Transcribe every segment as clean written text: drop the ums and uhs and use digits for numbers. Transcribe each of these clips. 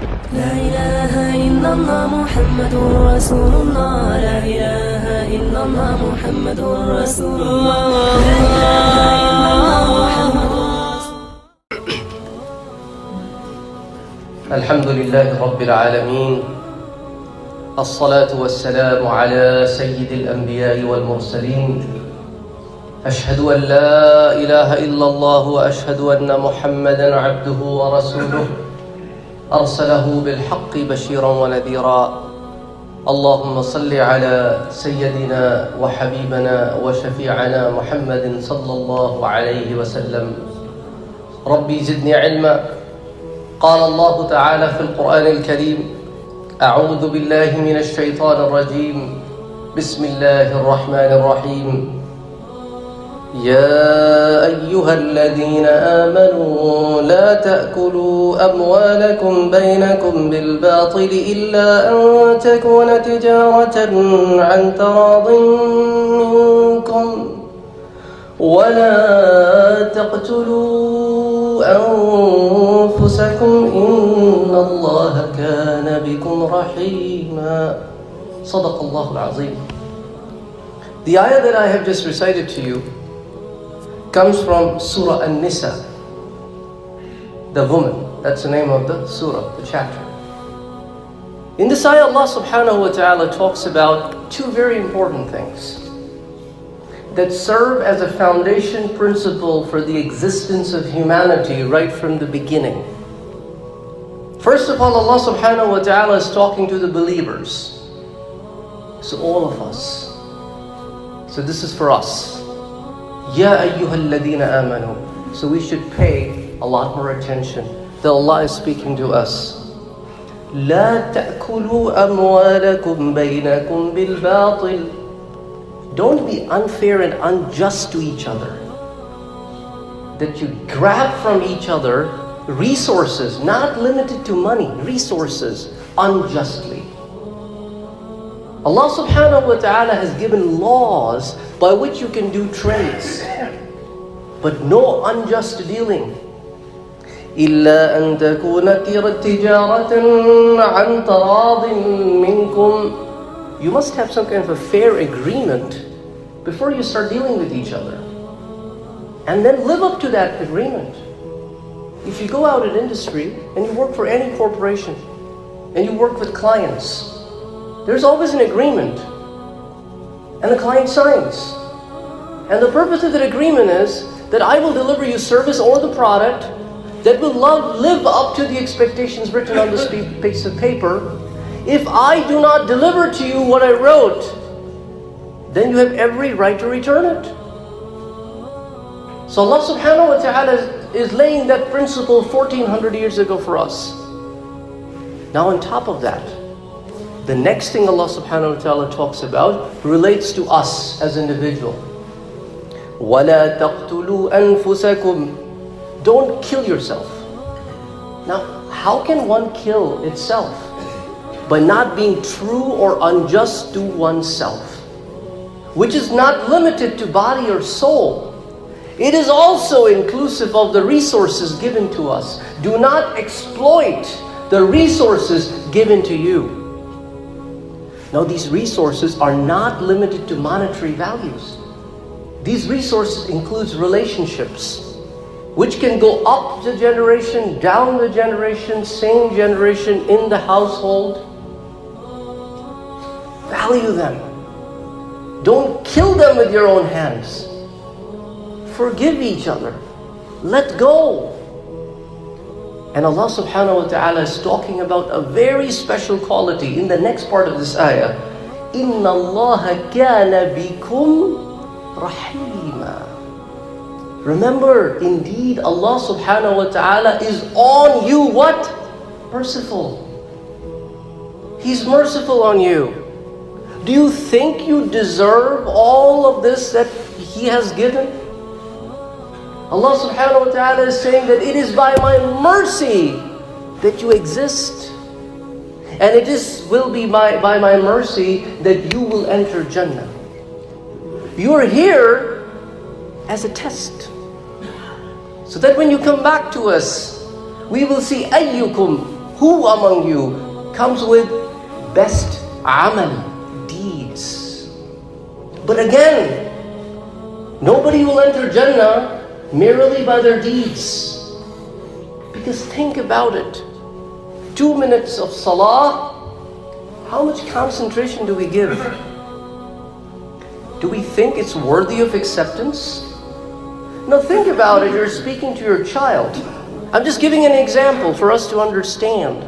لا إله إلا الله محمد رسول الله. لا إله إلا الله محمد رسول الله. لا إله إلا الله محمد رسول الله. الحمد لله رب العالمين، الصلاة والسلام على سيد الأنبياء والمرسلين. أشهد أن لا إله إلا الله وأشهد أن محمدًا عبده ورسوله أرسله بالحق بشيرًا ونذيرًا. اللهم صل على سيدنا وحبيبنا وشفيعنا محمد صلى الله عليه وسلم. ربي زدني علما. قال الله تعالى في القرآن الكريم: أعوذ بالله من الشيطان الرجيم. بسم الله الرحمن الرحيم. يا أيها الذين آمنوا لا تأكلوا أموالكم بينكم بالباطل إلا أن تكون تجارة عن تراض منكم ولا تقتلوا أنفسكم إن الله كان بكم رحيما. صدق الله العظيم. The ayah that I have just recited to you comes from Surah An-Nisa, the woman. That's the name of the surah, the chapter. In this ayah, Allah subhanahu wa ta'ala talks about two very important things that serve as a foundation principle for the existence of humanity right from the beginning. First of all, Allah subhanahu wa ta'ala is talking to the believers. So all of us. So this is for us. Ya ayyuhal ladina amanu. So we should pay a lot more attention that Allah is speaking to us. لا تأكلوا أموالكم بينكم بالباطل. Don't be unfair and unjust to each other. That you grab from each other resources, not limited to money, resources, unjustly. Allah subhanahu wa ta'ala has given laws by which you can do trades, but no unjust dealing. إِلَّا أَن تَكُونَ تِجَارَةً عَن تَرَاضٍ مِّنكُمْ. You must have some kind of a fair agreement before you start dealing with each other. And then live up to that agreement. If you go out in industry and you work for any corporation and you work with clients, there's always an agreement, and the client signs. And the purpose of that agreement is that I will deliver you service or the product that will live up to the expectations written on this piece of paper. If I do not deliver to you what I wrote, then you have every right to return it. So Allah subhanahu wa ta'ala is laying that principle 1400 years ago for us. Now on top of that, the next thing Allah subhanahu wa ta'ala talks about relates to us as individual. وَلَا تَقْتُلُوا أَنفُسَكُمْ. Don't kill yourself. Now, how can one kill itself? By not being true or unjust to oneself, which is not limited to body or soul. It is also inclusive of the resources given to us. Do not exploit the resources given to you. Now, these resources are not limited to monetary values. These resources include relationships, which can go up the generation, down the generation, same generation, in the household. Value them. Don't kill them with your own hands. Forgive each other. Let go. And Allah subhanahu wa ta'ala is talking about a very special quality in the next part of this ayah. إِنَّ اللَّهَ كَانَ بِكُمْ رَحِيمًا. Remember, indeed, Allah subhanahu wa ta'ala is on you what? Merciful. He's merciful on you. Do you think you deserve all of this that He has given? Allah subhanahu wa ta'ala is saying that it is by my mercy that you exist. And it will be by my mercy that you will enter Jannah. You are here as a test. So that when you come back to us, we will see أَيُّكُمْ Who among you comes with best amal, deeds? But again, nobody will enter Jannah merely by their deeds. Because think about it. 2 minutes of salah, how much concentration do we give? Do we think it's worthy of acceptance? Now think about it, you're speaking to your child. I'm just giving an example for us to understand.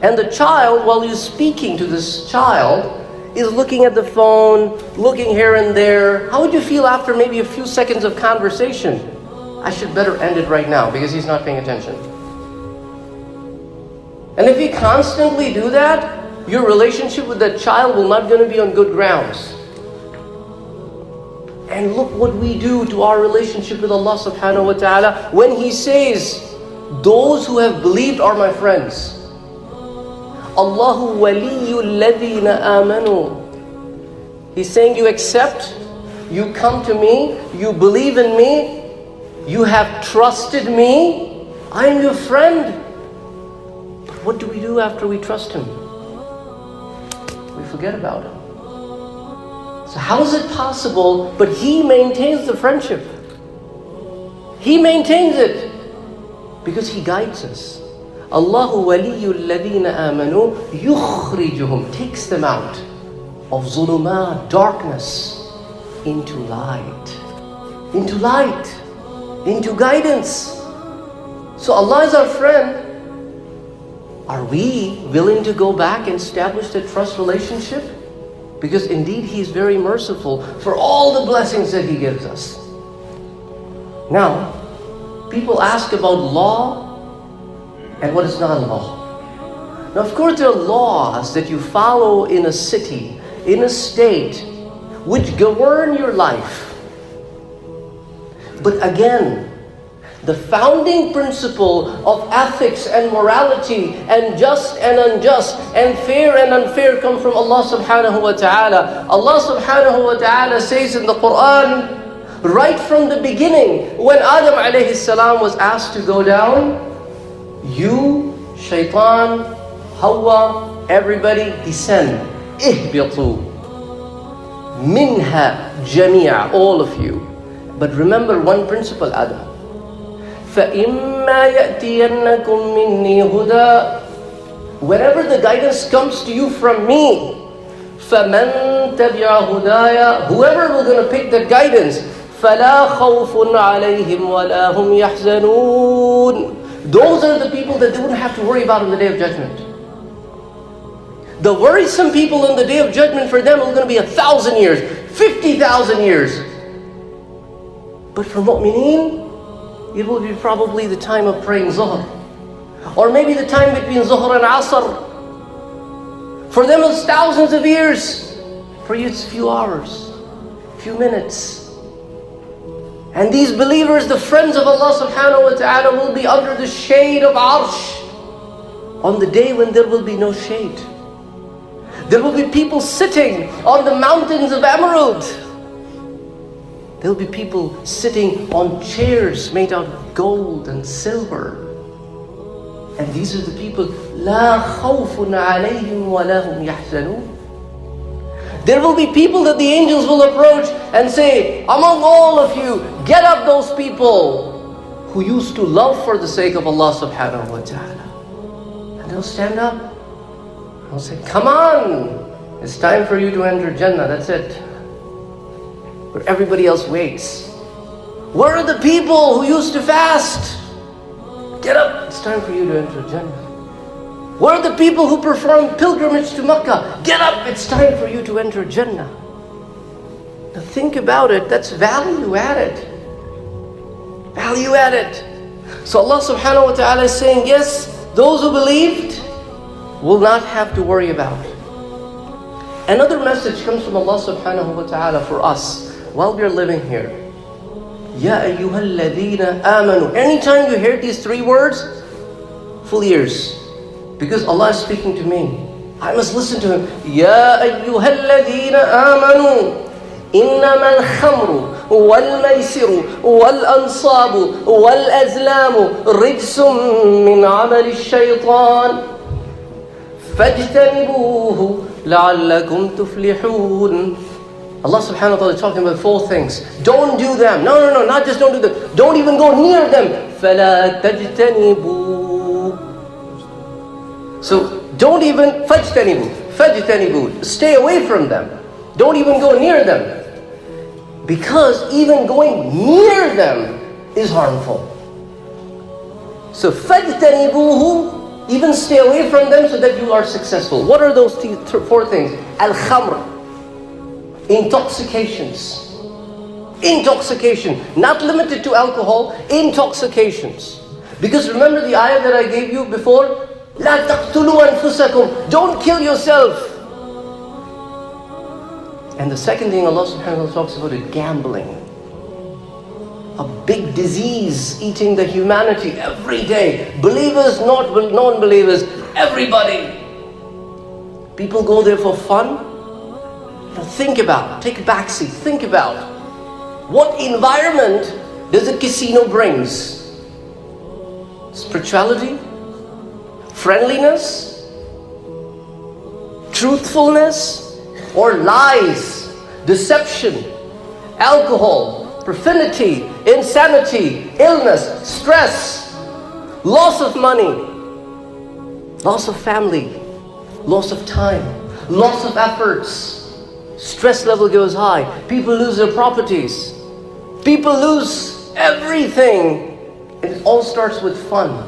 And the child, while you're speaking to this child, is looking at the phone, looking here and there. How would you feel after maybe a few seconds of conversation? I should better end it right now because he's not paying attention. And if you constantly do that, your relationship with that child will not going to be on good grounds. And look what we do to our relationship with Allah subhanahu wa ta'ala when He says, those who have believed are my friends. Allahu waliyul ladhina amanu. He's saying you accept, you come to me, you believe in me, you have trusted me, I am your friend. But what do we do after we trust Him? We forget about Him. So how is it possible, but He maintains the friendship? He maintains it because He guides us. Allahu waliyul ladhina amanu yukhrijuhum, takes them out of zulumat, darkness, into light. Into light. Into guidance. So Allah is our friend. Are we willing to go back and establish that trust relationship? Because indeed He is very merciful for all the blessings that He gives us. Now, people ask about law and what is not law. Now, of course, there are laws that you follow in a city, in a state, which govern your life. But again, the founding principle of ethics and morality and just and unjust and fair and unfair come from Allah subhanahu wa ta'ala. Allah subhanahu wa ta'ala says in the Quran, right from the beginning, when Adam alayhi salam was asked to go down, you, shaitan, Hawa, everybody descend. Ihbitu minha jami'a, all of you. But remember one principle, Adam. فَإِمَّا يَأْتِيَنَّكُم مِّنِّي هُدًى. Whenever the guidance comes to you from me, فَمَن تَبِعَ هُدَايَ, whoever will going to pick that guidance, فَلَا خَوْفٌ عَلَيْهِمْ وَلَا هُمْ يَحْزَنُونَ. Those are the people that they wouldn't have to worry about on the Day of Judgment. The worrisome people on the Day of Judgment, for them, are going to be 1,000 years, 50,000 years. But for mu'mineen, it will be probably the time of praying Zuhr. Or maybe the time between Zuhr and Asr. For them it's thousands of years. For you it's a few hours, few minutes. And these believers, the friends of Allah subhanahu wa ta'ala, will be under the shade of Arsh on the day when there will be no shade. There will be people sitting on the mountains of emerald. There will be people sitting on chairs made out of gold and silver. And these are the people, لَا خَوْفٌ عَلَيْهِمْ وَلَا هُمْ يَحْزَنُونَ. There will be people that the angels will approach and say, among all of you, get up those people who used to love for the sake of Allah subhanahu wa ta'ala. And they'll stand up. They'll say, come on, it's time for you to enter Jannah, that's it. But everybody else waits. Where are the people who used to fast? Get up, it's time for you to enter Jannah. Where are the people who perform pilgrimage to Makkah? Get up, it's time for you to enter Jannah. Now think about it, that's value added. Value added. So Allah subhanahu wa ta'ala is saying, yes, those who believed will not have to worry about it. Another message comes from Allah subhanahu wa ta'ala for us while we are living here. Ya ayyuhalladhina amanu. Anytime you hear these three words, full ears. Because Allah is speaking to me. I must listen to Him. Ya ayyuhalladhina amanu. Innamal khamru والميسر والأنصاب والأزلام رجس من عمل الشيطان فاجتنبوه لعلكم تفلحون. Allah subhanahu wa ta'ala is talking about 4 things. Don't do them. No, not just don't do them. Don't even go near them. فَلَا تَجْتَنِبُوا. So don't even فَاجْتَنِبُوا. Stay away from them. Don't even go near them. Because even going near them is harmful. So فَاجْتَنِبُوهُ. Even stay away from them so that you are successful. What are those 4 things? Al-khamr. Intoxications. Intoxication. Not limited to alcohol. Intoxications. Because remember the ayah that I gave you before? لا تقتلوا أنفسكم. Don't kill yourself. And the second thing Allah subhanahu wa ta'ala talks about is gambling. A big disease eating the humanity every day. Believers, not non-believers, everybody. People go there for fun. Now think about, take a backseat, think about what environment does a casino brings? Spirituality? Friendliness? Truthfulness? Or lies? Deception? Alcohol? Profanity? Insanity? Illness? Stress? Loss of money? Loss of family? Loss of time? Loss of efforts? Stress level goes high. People lose their properties. People lose everything. It all starts with fun.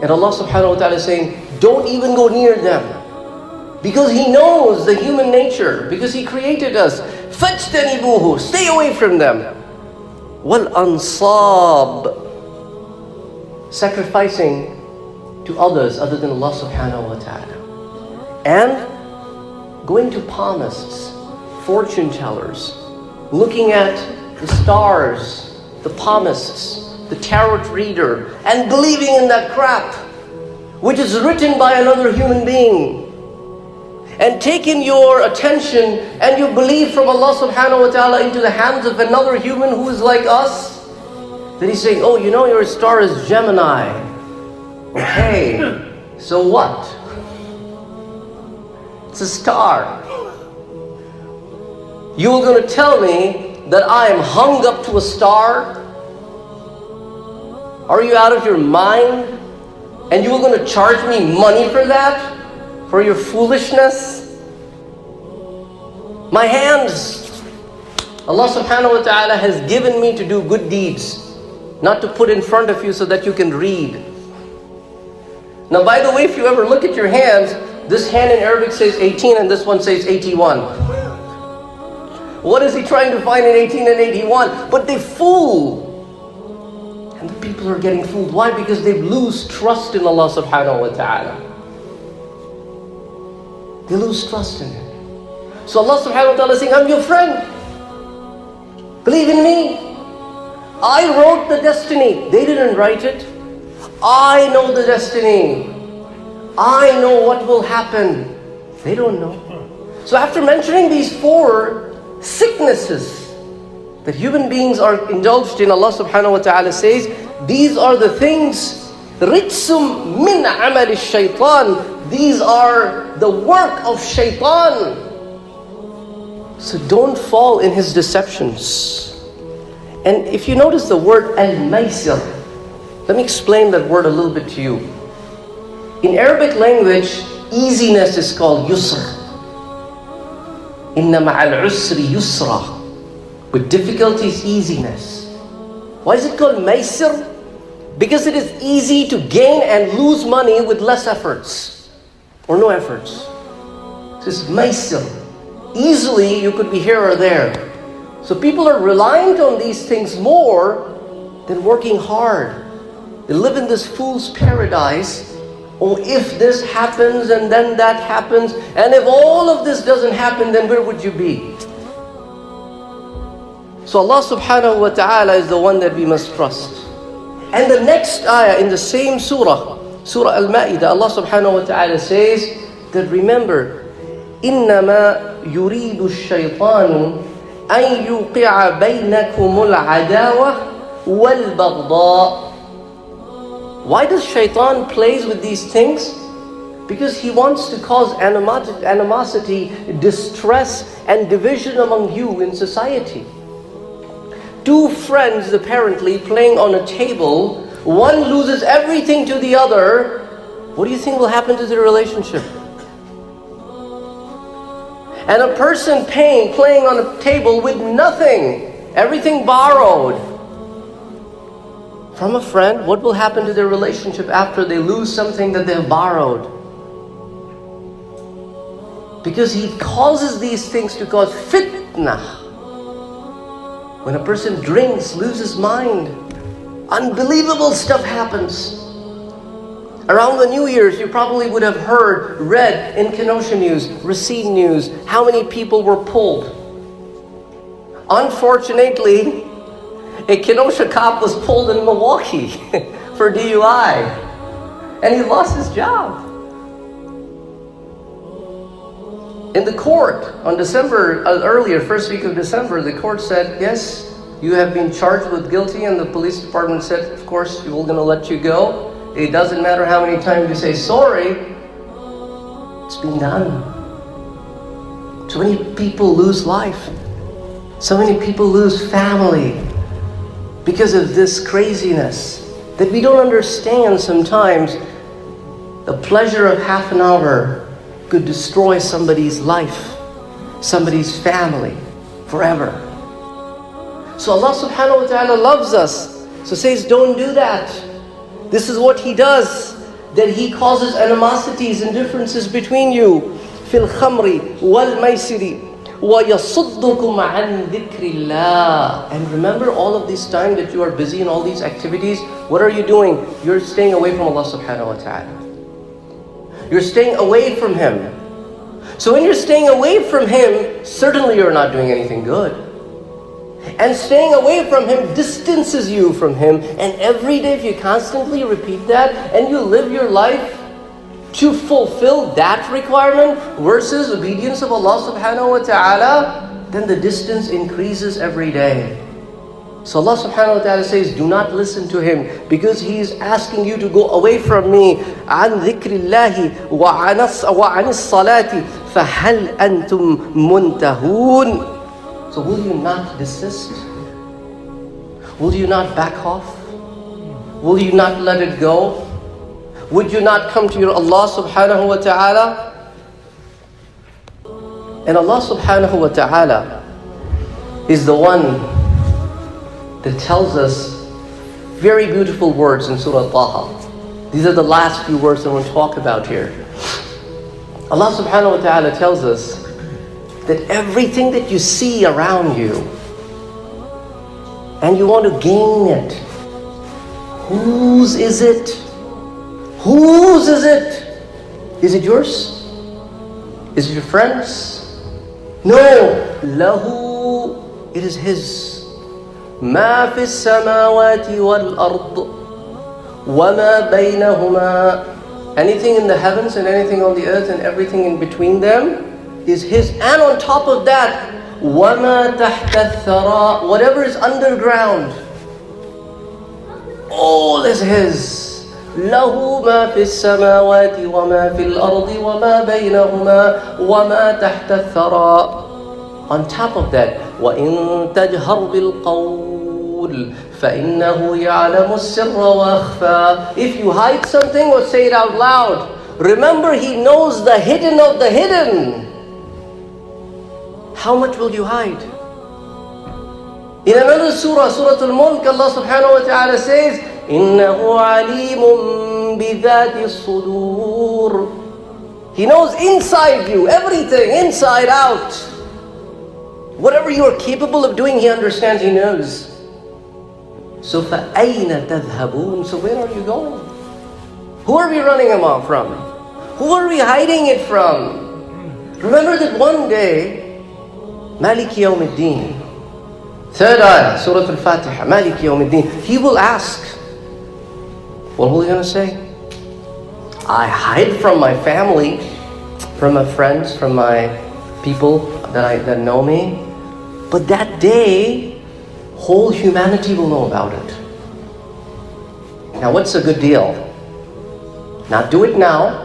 And Allah subhanahu wa ta'ala is saying, don't even go near them. Because He knows the human nature. Because He created us. فَاجْتَنِبُوهُ. Stay away from them. وَالْأَنصَابِ. Sacrificing to others other than Allah subhanahu wa ta'ala. And going to palmists, fortune tellers, looking at the stars, the palmists, the tarot reader, and believing in that crap, which is written by another human being, and taking your attention and your belief from Allah subhanahu wa ta'ala into the hands of another human who is like us, then He's saying, oh, you know your star is Gemini. Okay, so what? It's a star. You were going to tell me that I am hung up to a star? Are you out of your mind? And you were going to charge me money for that? For your foolishness? My hands. Allah subhanahu wa ta'ala has given me to do good deeds, not to put in front of you so that you can read. Now, by the way, if you ever look at your hands, this hand in Arabic says 18 and this one says 81. What is he trying to find in 18 and 81? But they fool. And the people are getting fooled. Why? Because they lose trust in Allah subhanahu wa ta'ala. They lose trust in Him. So Allah subhanahu wa ta'ala is saying, I'm your friend. Believe in me. I wrote the destiny. They didn't write it. I know the destiny. I know what will happen. They don't know. So after mentioning these 4 sicknesses that human beings are indulged in, Allah subhanahu wa ta'ala says, these are the things, رِجْسٌ مِّنْ عَمَلِ الشَّيْطَانِ. These are the work of shaitan. So don't fall in his deceptions. And if you notice the word al-maysir, let me explain that word a little bit to you. In Arabic language, easiness is called yusr. Inna ma'al usri yusra. With difficulties, easiness. Why is it called maysir? Because it is easy to gain and lose money with less efforts. Or no efforts. So it's maysir. Easily you could be here or there. So people are reliant on these things more than working hard. They live in this fool's paradise. Oh, if this happens and then that happens, and if all of this doesn't happen, then where would you be? So Allah subhanahu wa ta'ala is the one that we must trust. And the next ayah in the same surah, Surah Al-Ma'idah, Allah subhanahu wa ta'ala says that remember, إِنَّمَا يُرِيدُ الشَّيْطَانُ أن يوقع بينكم العداوة والبغضاء. Why does shaitan plays with these things? Because he wants to cause animosity, distress, and division among you in society. Two friends apparently playing on a table, one loses everything to the other. What do you think will happen to their relationship? And a person playing on a table with nothing, everything borrowed from a friend, what will happen to their relationship after they lose something that they've borrowed? Because he causes these things to cause fitnah. When a person drinks, loses mind, unbelievable stuff happens. Around the New Year's, you probably would have read in Kenosha News, Racine News, how many people were pulled. Unfortunately, a Kenosha cop was pulled in Milwaukee for DUI, and he lost his job. In the court on earlier, first week of December, the court said, yes, you have been charged with guilty, and the police department said, of course, we're going to let you go. It doesn't matter how many times you say sorry, it's been done. So many people lose life. So many people lose family because of this craziness that we don't understand sometimes. The pleasure of half an hour could destroy somebody's life, somebody's family, forever. So Allah subhanahu wa ta'ala loves us. So says, don't do that. This is what He does, that He causes animosities and differences between you. فِي الْخَمْرِ وَالْمَيْسِرِ وَيَصُدُّكُمْ عَنْ ذِكْرِ اللَّهِ. And remember all of this time that you are busy in all these activities, what are you doing? You're staying away from Allah subhanahu wa ta'ala. You're staying away from Him. So when you're staying away from Him, certainly you're not doing anything good. And staying away from Him distances you from Him. And every day if you constantly repeat that and you live your life to fulfill that requirement versus obedience of Allah subhanahu wa ta'ala, then the distance increases every day. So Allah subhanahu wa ta'ala says, do not listen to him because he is asking you to go away from me. عَنْ ذِكْرِ اللَّهِ وَعَنِ الصَّلَاةِ فَهَلْ أَنْتُمْ مُنْتَهُونَ. So will you not desist? Will you not back off? Will you not let it go? Would you not come to your Allah subhanahu wa ta'ala? And Allah subhanahu wa ta'ala is the one that tells us very beautiful words in Surah Taha. These are the last few words I want to talk about here. Allah subhanahu wa ta'ala tells us that everything that you see around you and you want to gain it, whose is it? Whose is it? Is it yours? Is it your friends? No. Lahu, it is His. ما في السماوات والأرض وما بينهما. Anything in the heavens and anything on the earth and everything in between them is His. And on top of that, وما تحت الثرى, whatever is underground, all is His. له ما في السماوات وما في الأرض وما بينهما وما تحت الثرى. On top of that, وَإِن تَجْهَرْ بِالْقَوْلِ فَإِنَّهُ يَعْلَمُ السِّرَّ وَأَخْفَى. If you hide something or say it out loud, remember He knows the hidden of the hidden. How much will you hide? In another surah, Surah Al-Mulk, Allah subhanahu wa ta'ala says, إِنَّهُ عَلِيمٌ بِذَاتِ الصُّدُورِ. He knows inside you, everything, inside out. Whatever you are capable of doing, He understands, He knows. So فَأَيْنَ تَذْهَبُونَ. So where are you going? Who are we running them off from? Who are we hiding it from? Remember that one day, Maliki Yawmiddin, third ayah, Surah Al-Fatiha, Maliki Yawmiddin, He will ask, what will He going to say? I hide from my family, from my friends, from my people that know me. But that day, whole humanity will know about it. Now what's a good deal? Not do it now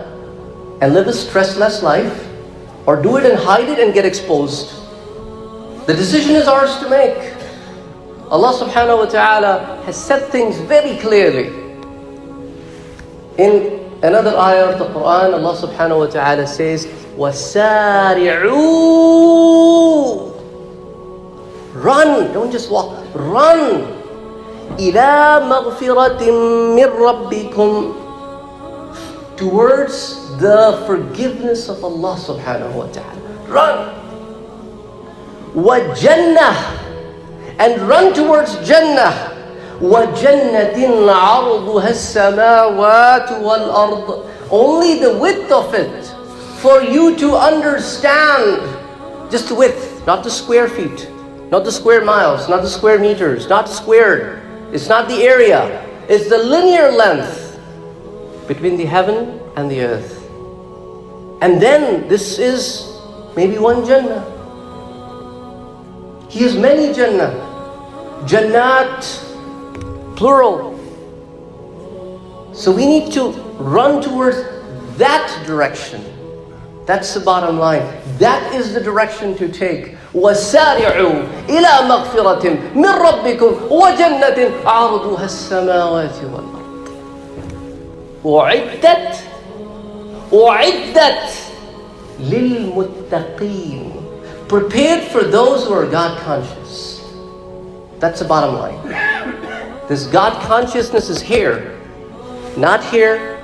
and live a stressless life, or do it and hide it and get exposed. The decision is ours to make. Allah subhanahu wa ta'ala has said things very clearly. In another ayah of the Quran, Allah subhanahu wa ta'ala says, وَسَارِعُوا. Run, don't just walk, run. إِلَى مَغْفِرَةٍ مِّن رَبِّكُمْ. Towards the forgiveness of Allah subhanahu wa ta'ala. Run. وَجَنَّةٍ. And run towards Jannah. وَجَنَّةٍ عَرْضُهَا السَّمَاوَاتُ وَالْأَرْضُ. Only the width of it, for you to understand. Just the width, not the square feet, not the square miles, not the square meters, not squared. It's not the area. It's the linear length between the heaven and the earth. And then this is maybe one Jannah. He has many Jannah. Jannat, plural. So we need to run towards that direction. That's the bottom line. That is the direction to take. وَسَارِعُوا إِلَى مَغْفِرَةٍ مِّن رَبِّكُمْ وَجَنَّةٍ عَرْضُهَا السَّمَاوَاتِ وَالْأَرْضِ أُعِدَّتْ لِلْمُتَّقِينَ. Prepared for those who are God conscious. That's the bottom line. This God consciousness is here. Not here.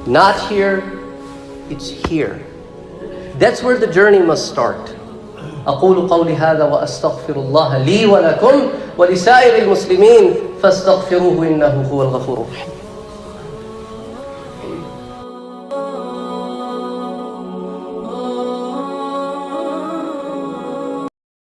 Not here. It's here. That's where the journey must start. أقول قولي هذا وأستغفر الله لي ولكم ولسائر المسلمين فاستغفروه إنه هو الغفور الرحيم.